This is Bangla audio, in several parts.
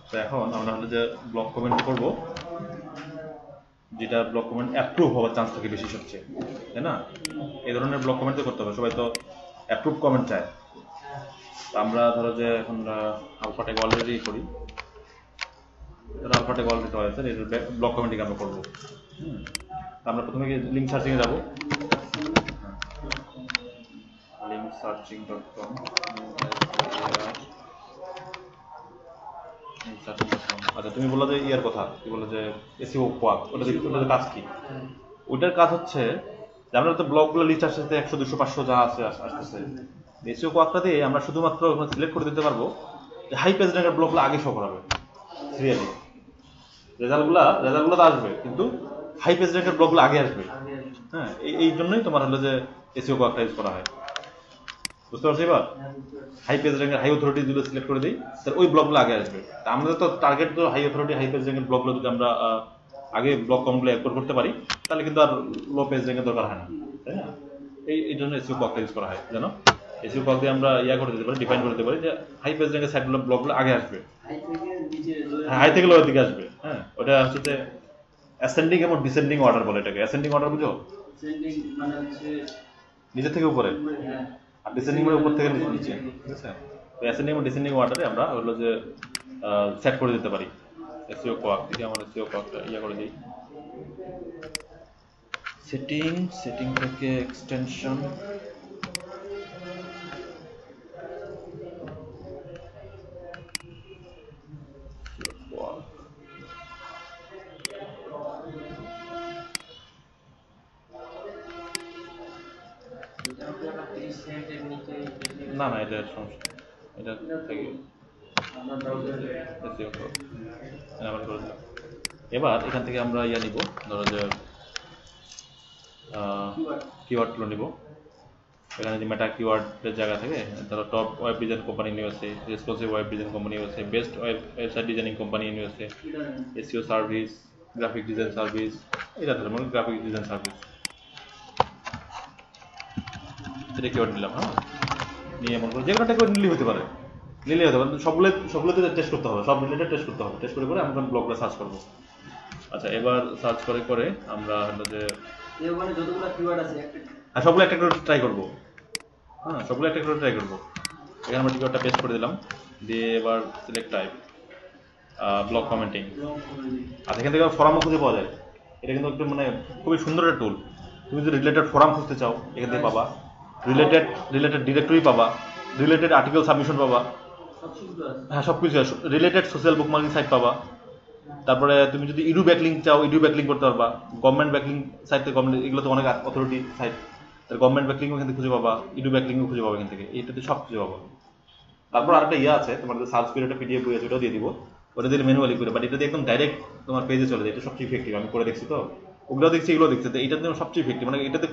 তো এখন আমরা হলো যে ব্লক কমেন্ট করব, যেটা ব্লক কমেন্ট অ্যাপ্রুভ হওয়ার চান্স থাকে বেশি সবচেয়ে, তাই না? এই ধরনের ব্লক কমেন্ট করতে হবে, সবাই তো অ্যাপ্রুভ কমেন্ট চায়। আমরা ধরো যে এখন আলফাটেক অলরেডি করি, আলফাটেক অলরেডি হয়েছে, ব্লক কমেন্টিং আমরা করবো। আমরা প্রথমে লিঙ্ক সার্চিংয়ে যাবো, linksearching.com। আচ্ছা, তুমি বললো যে ইয়ার কথা, কি বললো যে এসইও কোয়াক, ওটার কাজ কি? ওইটার কাজ হচ্ছে যে আমরা তো ব্লগগুলো লিস্ট আসতে 100 200 500 যা আছে আসতেছে, এসইও কোয়াকটা দিয়ে আমরা শুধুমাত্র সিলেক্ট করে দিতে পারবো যে হাই পেজ র্যাঙ্কের ব্লগগুলো আগে শো করাবে সিরিয়ালি। রেজাল্টগুলো তো আসবে, কিন্তু হাই পেজ র্যাঙ্কের ব্লগগুলো আগে আসবে। হ্যাঁ, এই জন্যই তোমার হলো যে এসইও কোয়াকটা ইউজ করা হয়। বুঝতে পারছি এবার? হাই পেজ র্যাঙ্কের হাই অথরিটি যদি সিলেক্ট করে দিই, তাহলে ওই ব্লগগুলো আগে আসবে। তা আমাদের তো টার্গেট তো হাই অথরিটি হাই পেজ র্যাঙ্কের ব্লগগুলো যদি আমরা আগে ব্লগ কমগুলো এক্সপোর্ট করতে পারি, তাহলে কিন্তু আর লো পেজ র্যাঙ্কের দরকার হয় না, তাই না? এই জন্য এসইও কোয়াকটা ইউজ করা হয়, জানো? এসইও কোয়াক দিয়ে আমরা ইয়া করে দিতে পারি, ডিফাইন করে দিতে পারি যে হাই পেজ র্যাঙ্কের সাইটগুলো ব্লগগুলো আগে আসবে, হাই থেকে লোয়ের দিকে আসবে। হ্যাঁ, ওটা হচ্ছে যে অ্যাসেন্ডিং এবং ডিসেন্ডিং অর্ডার বলে এটাকে। অ্যাসেন্ডিং অর্ডার বুঝো? নিচে থেকে উপরে, আর ডিসেন্ডিং মানে উপর থেকে নিচে, ঠিক আছে? তো অ্যাসেন্ডিং এবং ডিসেন্ডিং অর্ডারে আমরা হলো যে সেট করে দিতে পারি এসইও কোয়াক থেকে। আমরা এসইও কোয়াকটা ইয়া করে দিই, সেটিং থেকে এক্সটেনশন, না না এটা সমস্যা, এটা থেকে এবার এখান থেকে আমরা ইয়া নিব, ধরো যে কিওয়ার্ডগুলো নিব। এখানে যে মেটা কিওয়ার্ডের জায়গা থেকে ধরো top web design company in USA, responsive web design company USA, best website designing company in USA, SEO service, graphic design service, এটা ধরো মানে গ্রাফিক ডিজাইন সার্ভিস, এটা কিওয়ার্ড নিলাম। হ্যাঁ, নিয়ে মনে করো যে কোনো একটা কিওয়ার্ড নিলেই হতে পারে, সবগুলোতে টেস্ট করতে হবে, সব রিলেটেড টেস্ট করতে হবে। টেস্ট করে আমরা ব্লগটা সার্চ করবো। আচ্ছা, এবার সার্চ করে আমরা হলো যে সবগুলো একটা করে ট্রাই করবো। হ্যাঁ, সবগুলো একটা করে ট্রাই করবো। এখানে আমরা কিওয়ার্ডটা পেস্ট করে দিলাম, দিয়ে এবার সিলেক্ট টাইপ ব্লগ কমেন্টিং। আচ্ছা, এখান থেকে ফোরামও খুঁজে পাওয়া যায়। এটা কিন্তু একটু মানে খুবই সুন্দর একটা টুল। তুমি যদি রিলেটেড ফোরাম খুঁজতে চাও, এখান থেকে পাবা। রিলেটেড ডিরেক্টরি পাবা, রিলেটেড আর্টিকেল সাবমিশন পাবা, হ্যাঁ সব কিছু। রিলেটেড সোশ্যাল বুকমার্কিং সাইট পাবা। তারপরে তুমি যদি ইডু ব্যাকলিঙ্ক চাও, ইডু ব্যাকলিঙ্ক করতে পারবা। গভর্নমেন্ট ব্যাকলিঙ্ক সাইট থেকে, গভর্নমেন্ট এগুলো তো অনেক অথরিটি সাইট, তার গভর্নমেন্ট ব্যাকলিঙ্কও এখান থেকে খুঁজে পাবা, ইডু ব্যাকলিঙ্কও খুঁজে পাবা এখান থেকে। এইটাতে সব খুঁজে পাবা। তারপর আরেকটা ইয়ে আছে, তোমার সার্চ করে একটা পিডিএফ বই আছে, ওটাও দিয়ে দিব। ওটা দিয়ে ম্যানুয়ালি করে, বাট এটা দিয়ে একদম ডাইরেক্ট তোমার পেজে চলে যায়। এটা সবচেয়ে ইফেক্টিভ, আমি করে দেখছি তো, ওগুলো দেখছি এগুলো দেখছি। তো এইটার জন্য সবচেয়ে ইফেক্টিভ, মানে এটাতে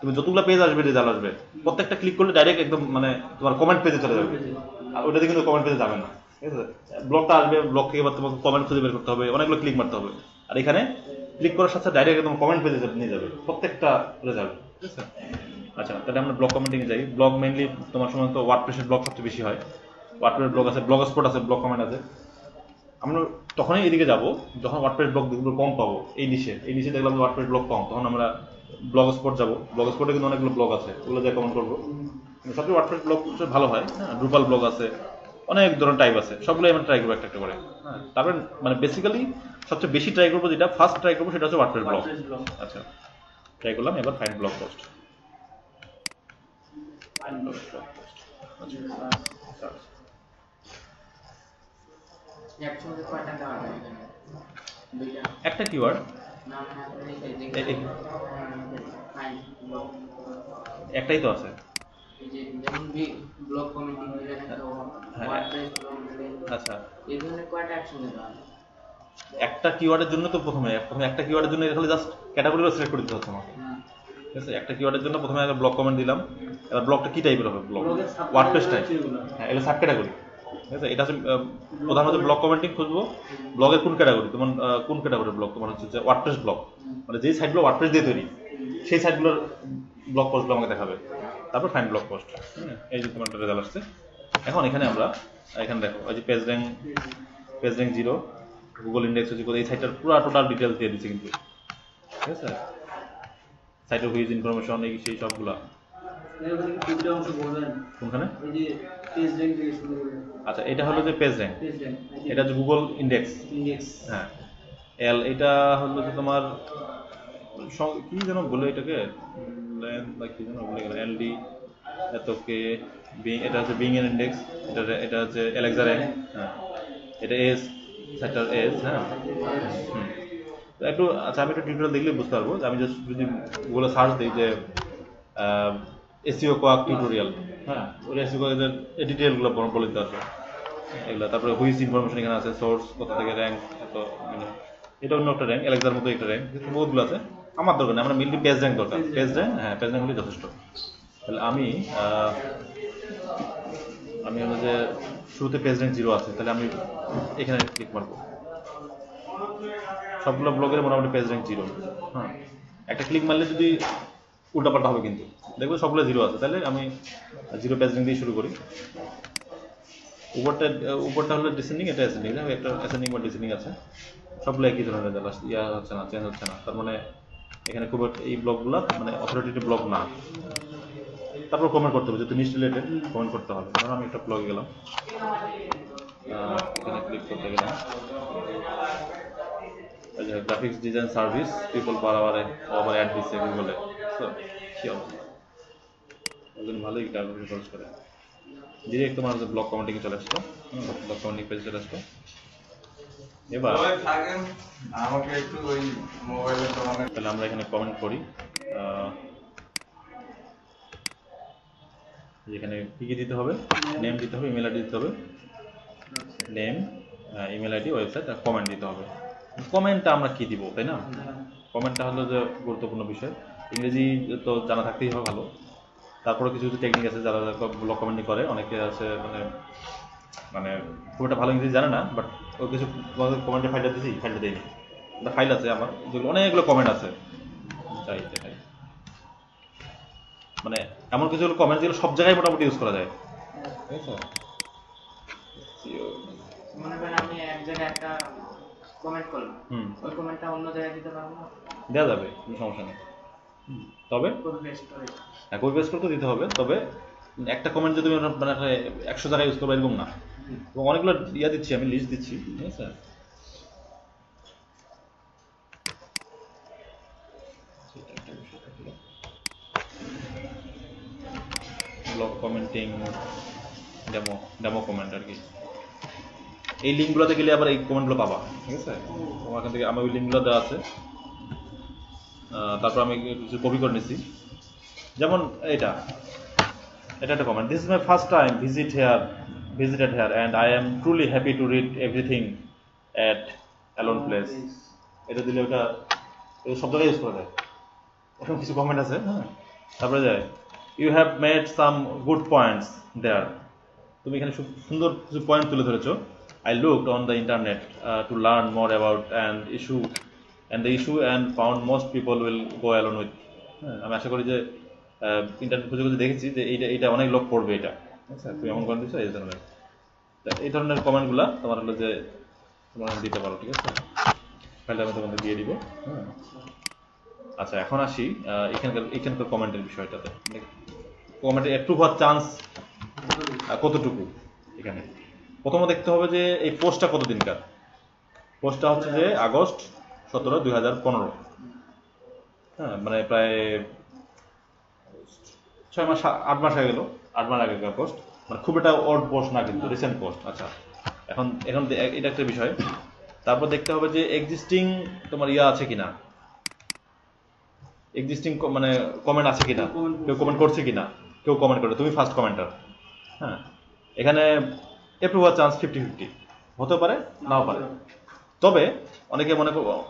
তুমি যতগুলো পেজ আসবে, রেজাল্ট আসবে, প্রত্যেকটা ক্লিক করলে ডাইরেক্ট একদম মানে তোমার কমেন্ট পেজে চলে যাবে। আর ওটাতে কিন্তু কমেন্ট পেজে যাবে না, ঠিক আছে? ব্লগটা আসবে, ব্লগ থেকে এবার তোমাকে কমেন্ট খুঁজে বের করতে হবে, অনেকগুলো ক্লিক মারতে হবে। আর এখানে ক্লিক করার সাথে ডাইরেক্ট একদম কমেন্ট পেজে নিয়ে যাবে প্রত্যেকটা রেজাল্ট, ঠিক আছে? আচ্ছা, তাহলে আমরা ব্লগ কমেন্টিংয়ে যাই। ব্লগ মেইনলি তোমার সময় তো ওয়ার্ডপ্রেসের ব্লগ সবচেয়ে বেশি হয়। ওয়ার্ডপ্রেস ব্লগ আছে, ব্লগ স্পট আছে, ব্লগ কমেন্ট আছে। আমরা তখনই এদিকে যাব যখন ওয়ার্ডপ্রেস ব্লগগুলো কম পাবো। এই নিশে দেখলাম ওয়ার্ডপ্রেস ব্লগ কম, তখন আমরা ব্লগ স্পট যাবো। ব্লগ স্পটে কিন্তু অনেকগুলো ব্লগ আছে, ওগুলো যা কমেন্ট করবো। সবচেয়ে ওয়ার্ডপ্রেস ব্লগ ভালো হয়। হ্যাঁ, ড্রুপাল ব্লগ আছে, অনেক ধরনের টাইপ আছে, সবগুলো আমরা ট্রাই করবো একটা একটা করে। হ্যাঁ, তারপরে মানে বেসিক্যালি সবচেয়ে বেশি ট্রাই করবো, যেটা ফার্স্ট ট্রাই করবো সেটা হচ্ছে ওয়ার্ডপ্রেস ব্লগ। আচ্ছা, ট্রাই করলাম। এবার ফাইন্ড ব্লগ পোস্ট। একটা কিওয়ার্ড, একটাই তো আছে। আচ্ছা, একটা কিওয়ার্ডের জন্য তো প্রথমে একটা কিওয়ার্ডের জন্য খালি জাস্ট ক্যাটাগরিগুলো সিলেক্ট করে দিতে হচ্ছে আমাকে, ঠিক আছে? একটা কিওয়ার্ডের জন্য প্রথমে আগে ব্লগ কমেন্ট দিলাম। এবার ব্লগটা কি টাইপের হবে? Blog WordPress type. হ্যাঁ, এটা সাব ক্যাটাগরি, ঠিক আছে? এটা হচ্ছে প্রধানত ব্লগ কমেন্টিং খুঁজবো। ব্লগের কোন ক্যাটাগরি তোমার, কোন ক্যাটাগরির ব্লগ তোমার হচ্ছে যে ওয়ার্ডপ্রেস ব্লগ, মানে যেই সাইটগুলো ওয়ার্ডপ্রেস দিয়ে তৈরি সেই সাইটগুলোর ব্লগ পোস্টগুলো আমাকে দেখাবে। তারপর ফাইন্ড ব্লগ পোস্ট। এই যে তোমার একটা রেজাল্ট আসছে। এখন এখানে আমরা এখানে দেখো, ওই যে page rank page rank 0, Google index হচ্ছে এই সাইটটার পুরো টোটাল ডিটেলস দিয়ে দিচ্ছে কিন্তু, ঠিক আছে, সাইটের হুইজ ইনফরমেশন এই সেই সবগুলা। কোনখানে? আচ্ছা, এটা হলো যে পেজ র্যাঙ্ক, এটা হচ্ছে গুগল ইন্ডেক্স। হ্যাঁ, এটা হলো যে তোমার কি যেন বলে এটাকে, কি যেন বলে গেল, এলডি এতকে এটা হচ্ছে বিং এর ইন্ডেক্স, এটা হচ্ছে অ্যালেক্সা র্যাঙ্ক। হ্যাঁ, এটা এস সেক্টর এস। হ্যাঁ, একটু আচ্ছা আমি একটু টিউটোরিয়াল দেখলে বুঝতে পারবো। আমি জাস্ট যদি গুগলে সার্চ দিই যে এসইও কোয়াক টিউটোরিয়াল, হ্যাঁ, ওই এসইও কোয়াকের ডিটেলগুলো বলে দিতে পারবে এগুলো। তারপরে হুইজ ইনফরমেশন এখানে আছে, সোর্স কোথা থেকে, র্যাঙ্ক এত, এটা অন্য একটা র্যাঙ্ক, অ্যালেক্সার মতো একটা র্যাঙ্ক, বহুতগুলো আছে। আমার দরকার নেই, আমার মেনলি পেজ র্যাঙ্ক দরকার। পেজ র্যাঙ্ক, হ্যাঁ, পেজ র্যাঙ্ক হলেই যথেষ্ট। তাহলে আমি হলো যে শুরুতে পেজ র্যাঙ্ক 0 আছে, তাহলে আমি এখানে ক্লিক মারবো। সবগুলো ব্লগের মোটামুটি পেজ র্যাঙ্ক 0। হ্যাঁ, একটা ক্লিক মারলে যদি উল্টাপাল্টা হবে কিন্তু দেখবো সবগুলো 0 আছে, তাহলে আমি 0 পেজ র্যাঙ্ক দিয়ে শুরু করি। উপরটা হলো ডিসেন্ডিং, এটা অ্যাসেন্ডিং, একটা অ্যাসেন্ডিং বা ডিসেন্ডিং আছে, সবগুলো একই ধরনের ইয়া হচ্ছে না, চেঞ্জ হচ্ছে না। তার মানে এখানে খুব এই ব্লগগুলো মানে অথরিটেটিভ ব্লগ না। তারপর কমেন্ট করতে হবে, যেহেতু নিউজ রিলেটেড কমেন্ট করতে হবে। কারণ আমি একটা ব্লগে গেলাম, এখানে ক্লিক করতে গেলাম, graphics design service people per আওয়ারে আবার অ্যাড দিচ্ছে গুগলে। কি অবস্থা, ওজন ভালোই টার্গেট খরচ করে। ডিরেক্ট তোমার ব্লগ কমেন্টিংয়ে চলে আসতো, ব্লগ কমেন্টিং পেজে চলে আসতো। এবার আমাকে একটু ওই মোবাইলে, তাহলে আমরা এখানে কমেন্ট করি। যেখানে কি কি দিতে হবে, নেম দিতে হবে, ইমেল আইডি দিতে হবে, নেম, ইমেল আইডি, ওয়েবসাইট, আর কমেন্ট দিতে হবে। কমেন্টটা আমরা কি দিব, তাই না? কমেন্টটা হলো যে গুরুত্বপূর্ণ বিষয়। ইংরেজি তো জানা থাকতেই হবে ভালো। তারপরে কিছু কিছু টেকনিক আছে যারা ব্লগ কমেন্টিং করে, অনেকে আছে মানে খুব একটা ভালো ইংরেজি জানে না, বাট ওই কিছু কমেন্টে ফাইলটা দিয়েছি, ফাইলটা দিইনি, একটা ফাইল আছে আমার যেগুলো অনেকগুলো কমেন্ট আছে, তাই দেখাই। মানে এমন কিছু কমেন্ট যেগুলো সব জায়গায় মোটামুটি ইউজ করা যায়, ঠিক আছে? মনে করেন আমি এক জায়গায় একটা কমেন্ট করলাম, ওই কমেন্টটা অন্য জায়গায় দিতে পারবো না? দেওয়া যাবে, কোনো সমস্যা নেই। তবে হ্যাঁ, কপি পেস্ট করতে দিতে হবে। তবে একটা কমেন্ট যদি তুমি মানে 100 জায়গায় ইউজ করবো এরকম না। এবং অনেকগুলো ইয়া দিচ্ছি, আমি লিস্ট দিচ্ছি, ঠিক আছে? ব্লগ কমেন্টিং ডেমো কমেন্ট আর কি। এই লিঙ্কগুলোতে গেলে আবার এই কমেন্টগুলো পাবা, ঠিক আছে? তোমার এখান থেকে আমার ওই লিঙ্কগুলো দেওয়া আছে। তারপর আমি কিছু কপি করে নিচ্ছি, যেমন এটা একটা comment, this is my first time visited here and I am truly happy to read everything at alone place. এটা দিলে ওটা সব জায়গায় ইউজ করা যায়। এরকম কিছু কমেন্ট আছে। হ্যাঁ, তারপরে যায় you have made some good points there, তুমি এখানে খুব সুন্দর কিছু পয়েন্ট তুলে ধরেছো। I looked on the internet to learn more about the issue and found most people will go alone with. আমি আশা করি যে ইন্টারনেট খুঁজে খুঁজে দেখেছি যে এইটা অনেক লোক পড়বে, এটা আচ্ছা তুমি এমন করে দিচ্ছ এই ধরনের কমেন্টগুলো তোমার হলো যে তোমরা দিতে পারো, ঠিক আছে? ফাইলটা আমি তোমাদের দিয়ে দিব। হ্যাঁ, আচ্ছা এখন আসি এখানকার কমেন্টের বিষয়টাতে। কমেন্টে অ্যাপ্রুভ হওয়ার চান্স কতটুকু। এখানে প্রথমে দেখতে হবে যে এই পোস্টটা কতদিনকার। পোস্টটা হচ্ছে যে আগস্ট 17, 2015। হ্যাঁ, মানে প্রায় 6 মাস 8 মাস হয়ে গেল, 8 মাস আগেকার পোস্ট। মানে খুব একটা ওল্ড পোস্ট না কিন্তু, রিসেন্ট পোস্ট। আচ্ছা, এখন এটা একটা বিষয়। তারপর দেখতে হবে যে এক্সিস্টিং তোমার ইয়া আছে কিনা, এক্সিস্টিং মানে কমেন্ট আছে কিনা, কেউ কমেন্ট করছে কিনা, কেউ কমেন্ট করে, তুমি ফার্স্ট কমেন্টার। হ্যাঁ, এখানে অ্যাপ্রুভ হওয়ার চান্স 50-50 হতে পারে, নাও পারে। তবে অনেকে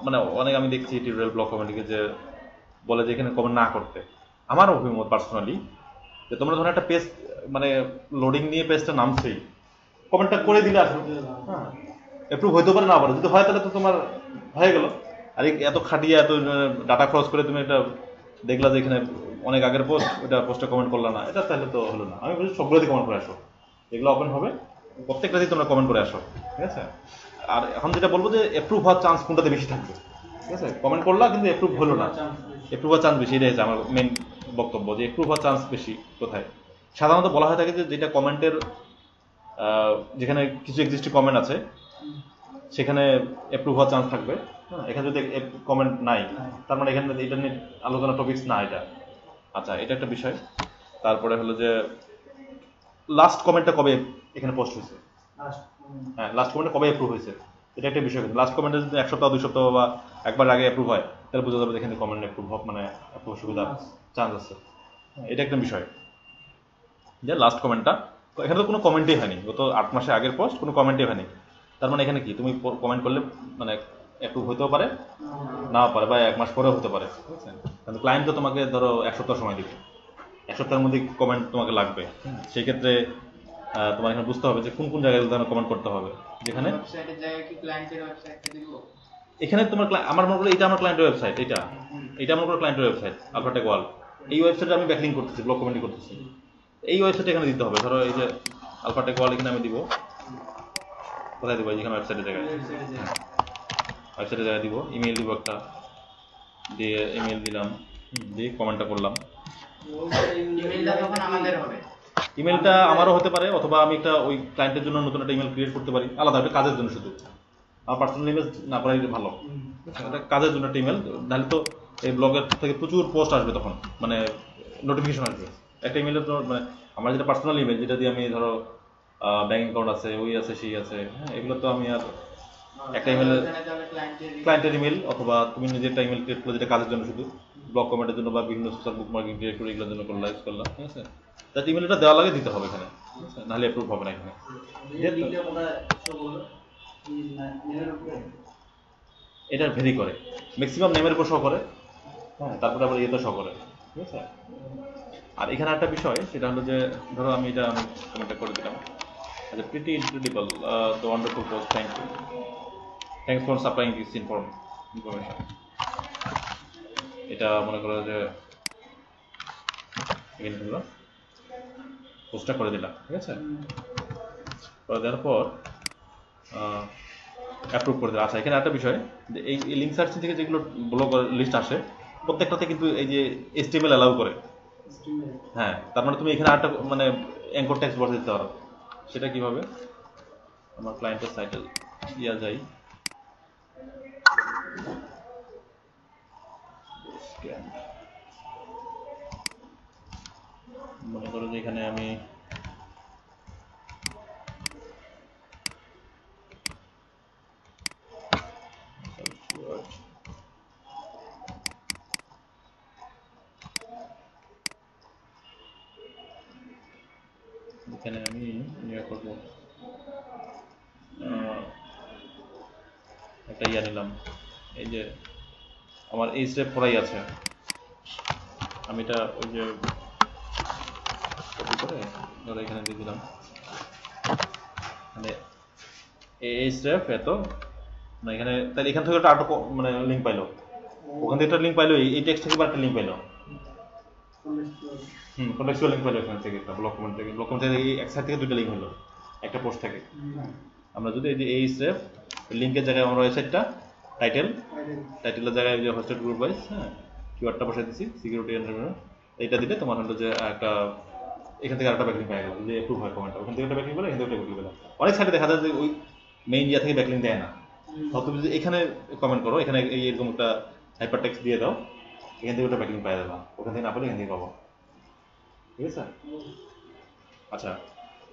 মানে অনেক আমি দেখছি টিউটোরিয়াল ব্লগ কমেন্টিংয়ে যে বলে যে এখানে কমেন্ট না করতে। আমার অভিমত পার্সোনালি যে তোমরা ধরো একটা পেজ মানে লোডিং নিয়ে পেজটা নামছেই, কমেন্টটা করে দিলে আসলে হ্যাঁ অ্যাপ্রুভ হইতে পারে, না পারে। যদি হয় তাহলে তো তোমার হয়ে গেল। আর এত খাটিয়ে এত ডাটা ক্রস করে তুমি একটা দেখলা যে এখানে অনেক আগের পোস্ট, ওটা পোস্টে কমেন্ট করলা না, এটা তাহলে তো হলো না। আমি বলছি সবগুলোতে কমেন্ট করে আসো, যেগুলো ওপেন হবে প্রত্যেকটাতেই তোমরা কমেন্ট করে আসো, ঠিক আছে? আর এখন যেটা বলবো যে অ্যাপ্রুভ হওয়ার চান্স কোনটাতে বেশি থাকবে, ঠিক আছে? কমেন্ট করলা কিন্তু অ্যাপ্রুভ হলো না, অ্যাপ্রুভ হওয়ার চান্স বেশি, এটাই হচ্ছে আমার মেন বক্তব্য, যে অ্যাপ্রুভ হওয়ার চান্স বেশি কোথায়। সাধারণত বলা হয়ে থাকে যে যেটা কমেন্টের যেখানে কিছু এক্সিস্টিং কমেন্ট আছে সেখানে অ্যাপ্রুভ হওয়ার চান্স থাকবে। হ্যাঁ, এখানে যদি কমেন্ট নাই তার মানে এখানে এটা নিয়ে আলোচনা টপিকস না এটা। আচ্ছা, এটা একটা বিষয়। তারপরে হলো যে লাস্ট কমেন্টটা কবে এখানে পোস্ট হয়েছে, হ্যাঁ লাস্ট কমেন্টটা কবে অ্যাপ্রুভ হয়েছে এটা একটা বিষয়। লাস্ট কমেন্টে যদি 1 সপ্তাহ 2 সপ্তাহ বা একবার আগে অ্যাপ্রুভ হয় তাহলে বোঝা যাবে এখানে কমেন্ট অ্যাপ্রুভ মানে অ্যাপ্রুভ সুবিধার চান্স আছে। এটা একটা বিষয় যে লাস্ট কমেন্টটা, এখানে তো কোনো কমেন্টই হয়নি, গত 8 মাসে আগের পোস্ট কোনো কমেন্টই হয়নি। তার মানে এখানে কি তুমি কমেন্ট করলে মানে অ্যাপ্রুভ হতেও পারে না পারে, বা 1 মাস পরেও হতে পারে, ঠিক আছে? কিন্তু ক্লায়েন্ট তো তোমাকে ধরো 1 সপ্তাহ সময় দিবে, 1 সপ্তাহের মধ্যে কমেন্ট তোমাকে লাগবে। সেই ক্ষেত্রে তোমার এখানে বুঝতে হবে যে কোন কোন জায়গায় ধরনের কমেন্ট করতে হবে। যেখানে ওয়েবসাইটের জায়গায় কি ক্লায়েন্টের ওয়েবসাইটটা দিব? এখানে তোমার আমার মনে করো এটা আমার ক্লায়েন্টের ওয়েবসাইট, এটা আমার কোনো ক্লায়েন্টের ওয়েবসাইট আলফাটেক ওয়াল। এই ওয়েবসাইটে আমি ব্যাকলিং করতেছি, ব্লগ কমেন্ট করতেছি, এই ওয়েবসাইটে এখানে দিতে হবে। ধরো এই যে আলফাটেক ওয়াল এখানে আমি দিব, কোথায় দিব? যেখানে ওয়েবসাইটের জায়গায়, ওয়েবসাইটের জায়গায় দিব, ইমেল দিব একটা, দিয়ে ইমেল দিলাম, দিয়ে কমেন্টটা করলাম। ইমেলটা তখন আমাদের হবে, ইমেলটা আমারও হতে পারে, অথবা আমি একটা ওই ক্লায়েন্টের জন্য নতুন একটা ইমেল ক্রিয়েট করতে পারি আলাদা, একটা কাজের জন্য শুধু। আমার পার্সোনাল ইমেল না করাই ভালো, এটা কাজের জন্য একটা ইমেল। নাহলে তো এই ব্লগের থেকে প্রচুর পোস্ট আসবে, তখন মানে নোটিফিকেশন আসবে একটা ইমেলের। মানে আমার যেটা পার্সোনাল ইমেল, যেটা দিয়ে আমি ধরো ব্যাংক অ্যাকাউন্ট আছে, ওই আছে সেই আছে, হ্যাঁ এগুলো তো আমি আর একটা ইমেলের ক্লায়েন্টের ইমেল, অথবা তুমি নিজের একটা ইমেল ক্রিয়েট করলে যেটা কাজের জন্য শুধু, ব্লগ কমেন্টের জন্য বা বিভিন্ন সোশ্যাল বুক মার্কিং ক্রিয়েট করে এগুলোর জন্য করলাম, ইউজ করলাম, ঠিক আছে? তার ইমেলটা দেওয়া লাগে, দিতে হবে এখানে, নাহলে অ্যাপ্রুভ হবে না এখানে। এটা ভেরি করে, ম্যাক্সিমাম নেমের উপর শো করে, হ্যাঁ তারপরে আবার ইয়েতে শো করে, ঠিক আছে? আর এখানে একটা বিষয় সেটা হলো যে ধরো আমি কমেন্টটা করে দিলাম, আচ্ছা pretty incredible, the wonderful post, thanks for supplying this information. এটা মনে করো যে এখানে তোমরা পোস্টটা করে দিলাম, ঠিক আছে? করে দেওয়ার পর অ্যাপ্রুভ করে দিলাম। আচ্ছা, এখানে একটা বিষয়, যে এই লিঙ্ক সার্চিং থেকে যেগুলো ব্লগ লিস্ট আসে প্রত্যেকটাতে কিন্তু এই যে HTML অ্যালাউ করে, হ্যাঁ তার মানে তুমি এখানে একটা মানে অ্যাঙ্কর টেক্সট বসাতে দিতে পারো। সেটা কিভাবে? আমার ক্লায়েন্টের সাইটে যাই, মনে করো যে এখানে আমি ইয়ে করবো, একটা ইয়া নিলাম, এই যে আমার এই স্টেপ করাই আছে, আমি এটা ওই যে কপি করে ধরো এখানে দিয়ে দিলাম, মানে এই স্টেপ এত না এখানে, তাহলে এখান থেকে একটা আটো মানে লিঙ্ক পাইলো, ওখান থেকে একটা লিঙ্ক পাইলো, এই টেক্সট থেকে একটা লিঙ্ক পাইলো, কন্টেক্সচুয়াল লিঙ্ক পাইলো এখান থেকে, একটা ব্লক কমেন্ট থেকে, ব্লক কমেন্ট থেকে এক সাইড থেকে 2টা লিঙ্ক হলো একটা পোস্ট থেকে। আমরা যদি এই যে এই স্টেপ লিঙ্কের জায়গায় আমরা ওয়েবসাইটটা টাইটেলের জায়গায় যে হোস্টেড গ্রুপ ওয়াইজ, হ্যাঁ কিওয়ার্ডটা বসাই দিচ্ছি সিকিউরিটি এনভায়রনমেন্ট, এইটা দিলে তোমার হলো যে একটা এখান থেকে আরেকটা ব্যাকলিং পাই গেল, যে অ্যাপ্রুভ হয় কমেন্টটা, ওখান থেকে একটা ব্যাকলিং পেলে, এখান থেকে একটা ব্যাকলিং পেলাম। অনেক সাইটে দেখা যায় যে ওই মেইন ইয়া থেকে ব্যাকলিং দেয় না, তুমি যদি এখানে কমেন্ট করো, এখানে এরকম একটা হাইপার টেক্সট দিয়ে দাও, এখান থেকে ওটা ব্যাকলিং পাই যাবে, ওখান থেকে না পেলে এখান থেকে পাবো, ঠিক আছে? আচ্ছা,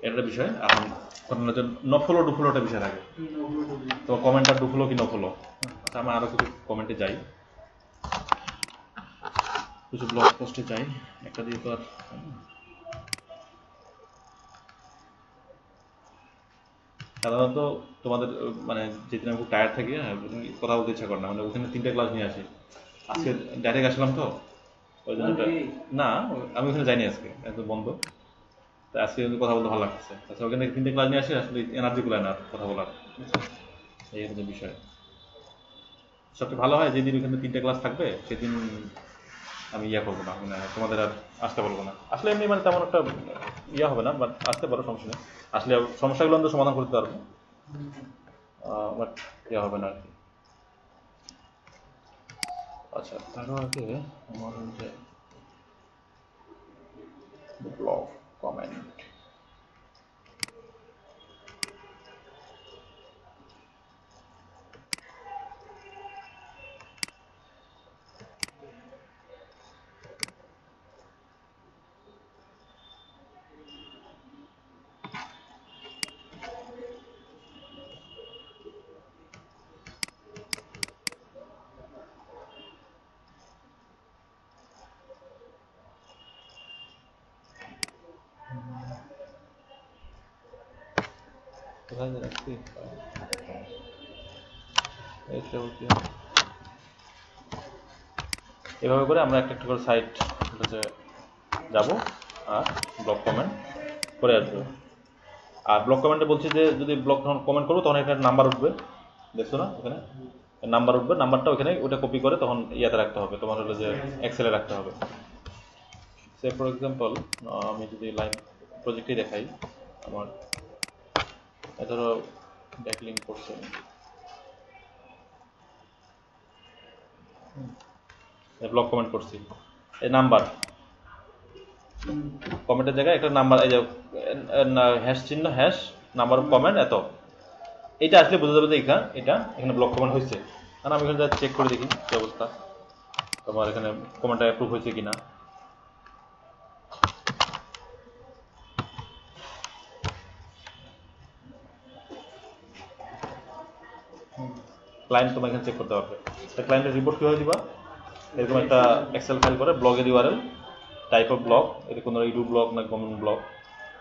এটা একটা বিষয়। এখন ঘটনা হচ্ছে নফলো ডুফলো একটা বিষয় থাকে, তো কমেন্টটা ডুফলো কি নফলো। আচ্ছা, আমি আরো কিছু কমেন্টে যাই, কিছু ব্লগ পোস্টে যাই, একটা দিয়ে তো আর সাধারণত তোমাদের মানে যেদিন আমি খুব টায়ার্ড থাকি, হ্যাঁ কথা বলতে ইচ্ছা করে না, মানে ওখানে 3টে ক্লাস নিয়ে আসি, আজকে ডাইরেক্ট আসলাম তো ওই জন্য না, আমি ওখানে যাইনি আজকে, একদম বন্ধ, তো আজকে কিন্তু কথা বলতে ভালো লাগছে। আচ্ছা, ওখানে 3টে ক্লাস নিয়ে আসি, আসলে এনার্জি কুলায় না কথা বলার, এই হচ্ছে বিষয়। সবচেয়ে ভালো হয় যেদিন ওখানে 3টে ক্লাস থাকবে সেদিন আমি ইয়া করবো না, মানে তোমাদের আর আসতে বলবো না। আসলে এমনি মানে তেমন একটা ইয়া হবে না, বাট আসতে পারো, সমস্যা নেই। আসলে সমস্যাগুলো আমরা সমাধান করতে পারবো। বাট দেওয়া হবে না আর কি। আচ্ছা তারও আগে আমার যে ব্লগ কমেন্ট কোথায় রাখছি এভাবে করে আমরা একটা একটা করে সাইট যাব আর ব্লগ কমেন্ট করে আসবো। আর ব্লগ কমেন্টে বলছি যে যদি ব্লগ কমেন্ট করবো তখন এখানে নাম্বার উঠবে, দেখছো না ওখানে নাম্বার উঠবে, নাম্বারটা ওখানে ওটা কপি করে তখন ইয়াতে রাখতে হবে, তোমার হলো যে এক্সেলে রাখতে হবে। সে ফর এক্সাম্পল আমি যদি লাইন প্রজেক্টই দেখাই, আমার ধরো ব্যাকলিঙ্ক করছে, ব্লগ কমেন্ট করছি, এই নাম্বার কমেন্টের জায়গায় একটা নাম্বার, এই যে হ্যাশ চিহ্ন, হ্যাশ নাম্বার অফ কমেন্ট এত, এটা আসলে বোঝা যাবে যে এখানে ব্লক কমেন্ট হয়েছে। কারণ আমি এখানে চেক করে দেখি কি অবস্থা, তোমার এখানে কমেন্টটা অ্যাপ্রুভ হয়েছে কিনা। ক্লায়েন্ট তোমার এখানে চেক করতে পারবে। ক্লায়েন্টের রিপোর্ট কীভাবে দিবা, এরকম একটা এক্সেল ফাইল করে ব্লগের ইউআরএল, টাইপ অফ ব্লগ, এরকম ইউটিউব ব্লগ না কমন ব্লগ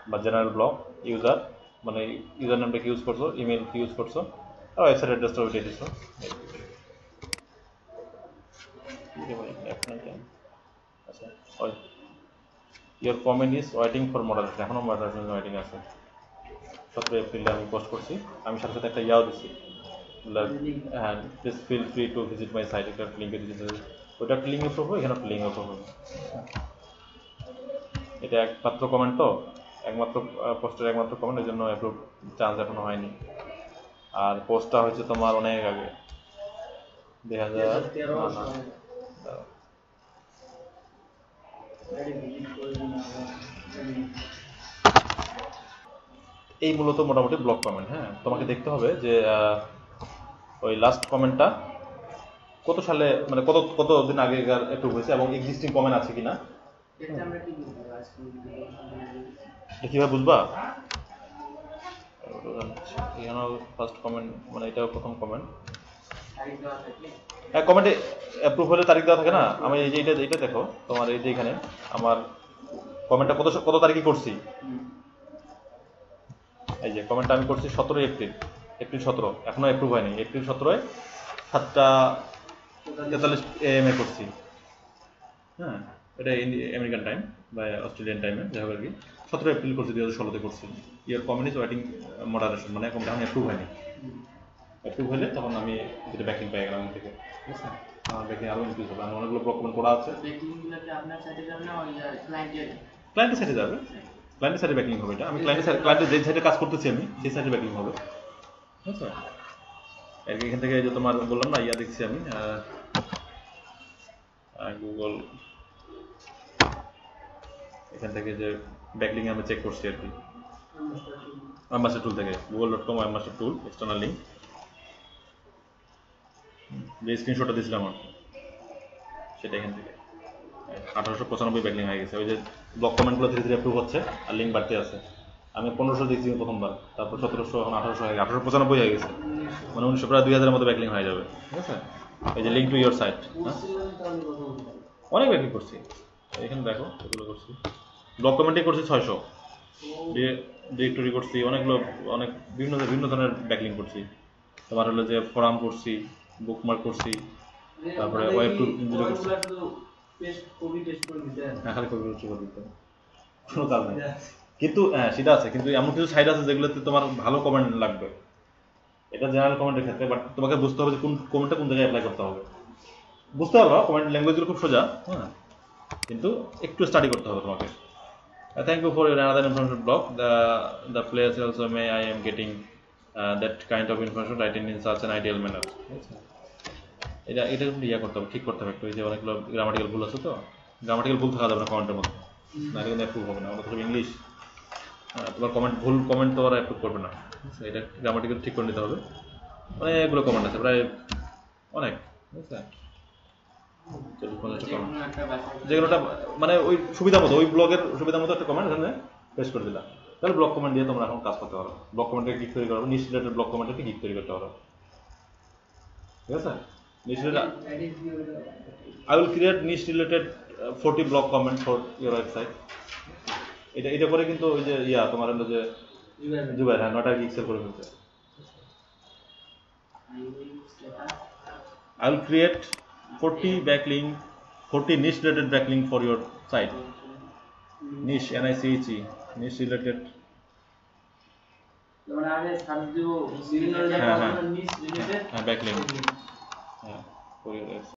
বা জেনারেল ব্লগ, ইউজার মানে ইউজার নেমটা কি ইউজ করছো, ইমেল কি ইউজ করছো, আর ওয়েবসাইট অ্যাড্রেসটা ওইটা দিচ্ছো। আচ্ছা your comment is waiting for moderation, এখনও মডারেশন ওয়েটিং আছে। 17 এপ্রিলে আমি পোস্ট করছি, আমি সাথে সাথে একটা ইয়াও দিচ্ছি, হ্যাঁ please feel free to visit my site, একটা লিঙ্কে দিচ্ছি, ওইটা একটা লিঙ্ক অ্যাপ্রুভ হবে, এখানে একটা লিঙ্ক অ্যাপ্রুভ হবে। এটা একমাত্র কমেন্ট তো, একমাত্র পোস্টের একমাত্র কমেন্ট, এই জন্য অ্যাপ্রুভ চান্স এখনো হয়নি। আর পোস্টটা হয়েছে তোমার অনেক আগে, 2000 এই মূলত মোটামুটি ব্লক কমেন্ট। হ্যাঁ তোমাকে দেখতে হবে যে ওই লাস্ট কমেন্টটা কত সালে, মানে কত দিন আগেকার অ্যাপ্রুভ হয়েছে এবং এক্সিস্টিং কমেন্ট আছে কিনা। কিভাবে বুঝবা, এখানেও ফার্স্ট কমেন্ট, মানে এটাও প্রথম কমেন্ট, হ্যাঁ কমেন্টে অ্যাপ্রুভ হলে তারিখ দেওয়া থাকে না। আমি এই যে এইটা দেখো, তোমার এই যে এখানে আমার কমেন্টটা কত তারিখে করছি, এই যে কমেন্টটা আমি করছি 17 এপ্রিল 17, এখনো অ্যাপ্রুভ হয়নি, এপ্রিল 17 7:43 AM এ করছি। হ্যাঁ এটা আমেরিকান টাইম বা অস্ট্রেলিয়ান টাইমে, যাই হোক আর কি 17 এপ্রিল করছি, 2016-তে করছি। ইয়ার কমেন্ট ইজ ওয়েটিং মডারেশন, মানে এখন অ্যাপ্রুভ হয়নি, অ্যাপ্রুভ হলে তখন আমি যেটা ব্যাকিং পেয়ে গেলাম থেকে, ঠিক আছে। আমার ব্যাকিং আরও ইনক্রিজ হবে, আমার অনেকগুলো ব্লক কমেন্ট করা আছে। ক্লায়েন্টের সাইটে যাবে, ক্লায়েন্টের সাইটে ব্যাকিং হবে, এটা আমি ক্লায়েন্টের যে সাইটে কাজ করতেছি আমি সেই সাইটে ব্যাকিং হবে, ঠিক আছে। এখান থেকে যে তোমার বললাম না ইয়া দেখছি আমি গুগল, এখান থেকে যে ব্যাকলিং আমি চেক করছি আর কি, ওয়েবমাস্টার টুল থেকে, google.com ওয়েবমাস্টার টুল এক্সটার্নাল লিঙ্ক, যে স্ক্রিনশটটা দিয়েছিলাম আমার, সেটা এখান থেকে 1895 ব্যাকলিং হয়ে গেছে। ওই যে ব্লক কমেন্টগুলো ধীরে ধীরে অ্যাপ্রুভ হচ্ছে আর লিঙ্ক বাড়তে আছে। আমি 1500 দিয়েছি প্রথমবার, তারপর 1700, এখন 1800 হয়ে গেছে, 1895 হয়ে গেছে, মানে 1900 প্রায় 2000-এর মতো ব্যাকলিং হয়ে যাবে, ঠিক আছে। এই যে লিঙ্ক টু ইয়োর সাইট, অনেক ব্যাকলিং করছি, এখানে দেখো এগুলো করছি, ব্লক কমেন্টই করছি 600, ডিরেক্টরি করছি অনেকগুলো, অনেক বিভিন্ন ধরনের ব্যাকলিং করছি। তোমার হলো যে ফোরাম করছি, বুকমার্ক করছি, তারপরে ওয়েব টুল করছি, খালি কপি করে দিতে কোনো কাজ নেই। কিন্তু হ্যাঁ সেটা আছে, কিন্তু এমন কিছু সাইট আছে যেগুলোতে তোমার ভালো কমেন্ট লাগবে, এটা জেনারেল কমেন্টের ক্ষেত্রে, বাট তোমাকে বুঝতে হবে যে কোন কমেন্টটা কোন জায়গায় অ্যাপ্লাই করতে হবে। বুঝতে পারবা কমেন্ট ল্যাঙ্গুয়েজগুলো খুব সোজা, হ্যাঁ, কিন্তু একটু স্টাডি করতে হবে তোমাকে। Thank you for your another information blog. The place also may I am getting that kind of information written in such an ideal manner. এটা এটা কিন্তু ইয়া করতে হবে, ঠিক করতে হবে একটু। এই যে অনেকগুলো গ্রামাটিক্যাল ভুল আছে, তো গ্রামাটিক্যাল ভুল থাকা যাবে না কমেন্টের মধ্যে, না কিন্তু অ্যাপ্রুভ হবে না। আমরা তো ইংলিশ, তোমার কমেন্ট ভুল কমেন্ট তো ওরা অ্যাপ্রুভ করবে না। এটা গ্রামাটিক্যাল ঠিক করে নিতে হবে। অনেকগুলো কমেন্ট আছে, প্রায় অনেক, বুঝছে, 40-50টা কমেন্ট, যেগুলোটা মানে ওই সুবিধা মতো, ওই ব্লগের সুবিধা মতো একটা কমেন্ট এখানে পেস্ট করে দিলাম, তাহলে ব্লগ কমেন্ট দিয়ে তোমরা এখন কাজ করতে পারো। ব্লগ কমেন্টে ক্লিক তৈরি করো, নিচ রিলেটেড ব্লগ কমেন্টে ক্লিক তৈরি করতে পারো, ঠিক আছে? নিচ related I will create niche related 40 blog comments for your website. এটা করে কিন্তু ওই যে ইয়া তোমার হলো যে জুবাইর, হ্যাঁ, 9টা পিক্সেল করে ফেলছে। I will create 40 niche related backlink for your site. Niche, N-I-C-H-E, niche related. হ্যাঁ, backlink, হ্যাঁ, for your website.